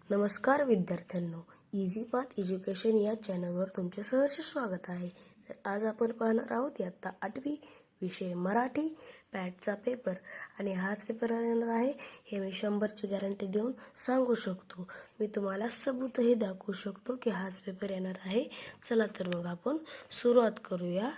नमस्कार विद्यार्थ्यांनो, easy path education या चॅनलवर तुमचे सहर्ष स्वागत आहे. तर आज आपण पाहणार आहोत इयत्ता 8वी विषय मराठी पॅटचा पेपर. आणि हाच पेपर येणार आहे हे मी 100ची गॅरंटी देऊन सांगू शकतो. मी तुम्हाला सबूतही दाखवू शकतो की हाच पेपर येणार आहे. चला तर मग आपण सुरुवात करूया.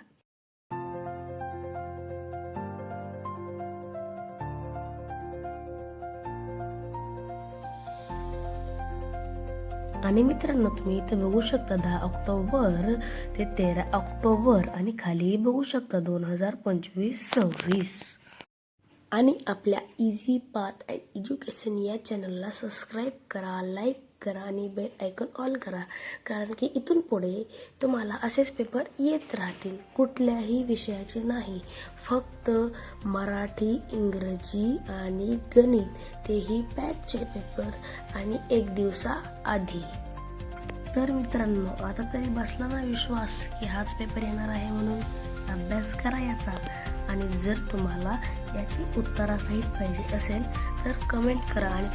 आणि मित्रांनो, तुम्ही इथे बघू शकता 10 ऑक्टोबर ते 13 ऑक्टोबर आणि खालीही बघू शकता 2025-26. आणि आपल्या इझी पाथ अँड एज्युकेशन या चॅनलला सबस्क्राईब करा, लाईक करा आणि बेल आयकॉन ऑल करा, कारण की इथून पुढे तुम्हाला असेच पेपर येत राहतील. कुठल्याही विषयाचे नाही, फक्त मराठी, इंग्रजी आणि गणित, तेही पॅटचे पेपर आणि 1 दिवसाआधी. तर मित्रांनो, आता तरी बसला ना विश्वास की हाच पेपर येणार आहे म्हणून? अभ्यास करा याचा. आणि जर तुम्हाला याची उत्तरासहित पाहिजे असेल तर कमेंट करा आणि